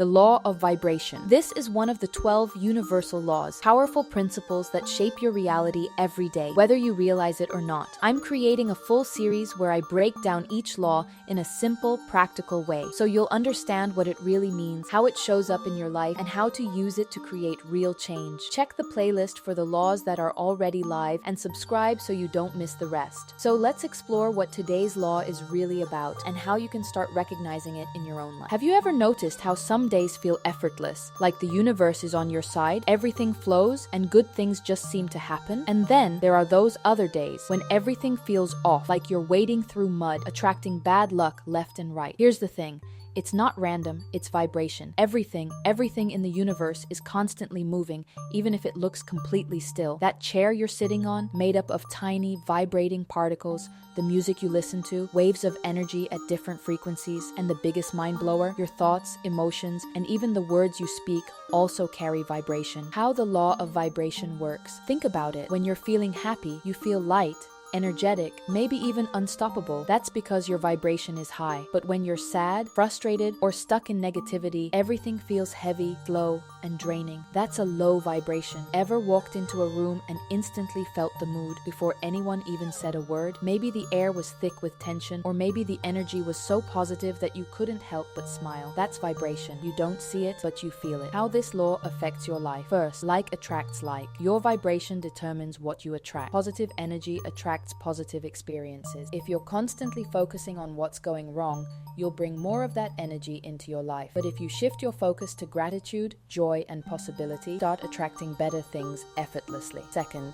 The law of vibration. This is one of the 12 universal laws, powerful principles that shape your reality every day, whether you realize it or not. I'm creating a full series where I break down each law in a simple, practical way, so you'll understand what it really means, how it shows up in your life, and how to use it to create real change. Check the playlist for the laws that are already live and subscribe so you don't miss the rest. So let's explore what today's law is really about and how you can start recognizing it in your own life. Have you ever noticed how some days feel effortless, like the universe is on your side, everything flows, and good things just seem to happen? And then there are those other days when everything feels off, like you're wading through mud, attracting bad luck left and right. Here's the thing. It's not random, it's vibration. Everything in the universe is constantly moving, even if it looks completely still. That chair you're sitting on, made up of tiny, vibrating particles, the music you listen to, waves of energy at different frequencies, and the biggest mind blower, your thoughts, emotions, and even the words you speak also carry vibration. How the law of vibration works. Think about it. When you're feeling happy, you feel light, energetic, maybe even unstoppable. That's because your vibration is high. But when you're sad, frustrated, or stuck in negativity, everything feels heavy, slow, and draining. That's a low vibration. Ever walked into a room and instantly felt the mood before anyone even said a word? Maybe the air was thick with tension, or maybe the energy was so positive that you couldn't help but smile. That's vibration. You don't see it, but you feel it. How this law affects your life. First, like attracts like. Your vibration determines what you attract. Positive energy attracts positive experiences. If you're constantly focusing on what's going wrong, you'll bring more of that energy into your life. But if you shift your focus to gratitude, joy, and possibility, start attracting better things effortlessly. Second,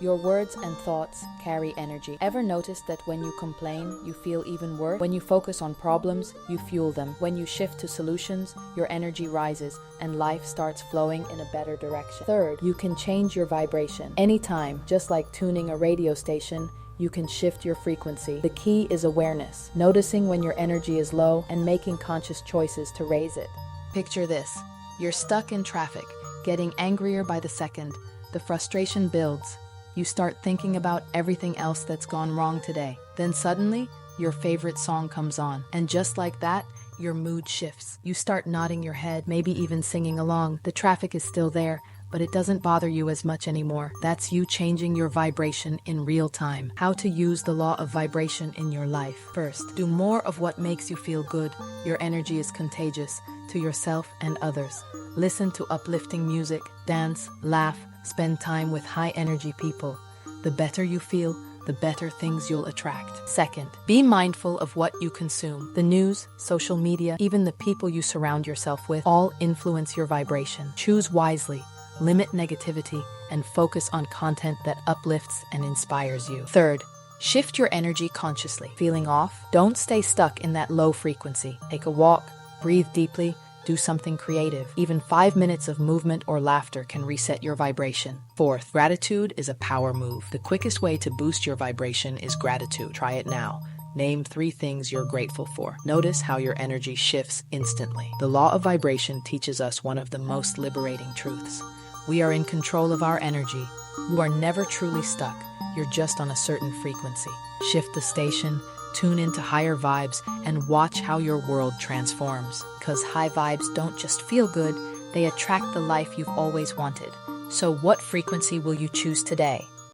your words and thoughts carry energy. Ever notice that when you complain, you feel even worse? When you focus on problems, you fuel them. When you shift to solutions, your energy rises and life starts flowing in a better direction. Third, you can change your vibration anytime. Just like tuning a radio station, you can shift your frequency. The key is awareness, noticing when your energy is low and making conscious choices to raise it. Picture this. You're stuck in traffic, getting angrier by the second. The frustration builds. You start thinking about everything else that's gone wrong today. Then suddenly, your favorite song comes on. And just like that, your mood shifts. You start nodding your head, maybe even singing along. The traffic is still there, but it doesn't bother you as much anymore. That's you changing your vibration in real time. How to use the law of vibration in your life. First, do more of what makes you feel good. Your energy is contagious to yourself and others. Listen to uplifting music, dance, laugh, spend time with high-energy people. The better you feel, the better things you'll attract. Second, be mindful of what you consume. The news, social media, even the people you surround yourself with, all influence your vibration. Choose wisely, limit negativity, and focus on content that uplifts and inspires you. Third, shift your energy consciously. Feeling off? Don't stay stuck in that low frequency. Take a walk, breathe deeply, do something creative. Even 5 minutes of movement or laughter can reset your vibration. Fourth, gratitude is a power move. The quickest way to boost your vibration is gratitude. Try it now. Name 3 things you're grateful for. Notice how your energy shifts instantly. The law of vibration teaches us one of the most liberating truths. We are in control of our energy. You are never truly stuck. You're just on a certain frequency. Shift the station, tune into higher vibes, and watch how your world transforms. Because high vibes don't just feel good, they attract the life you've always wanted. So what frequency will you choose today?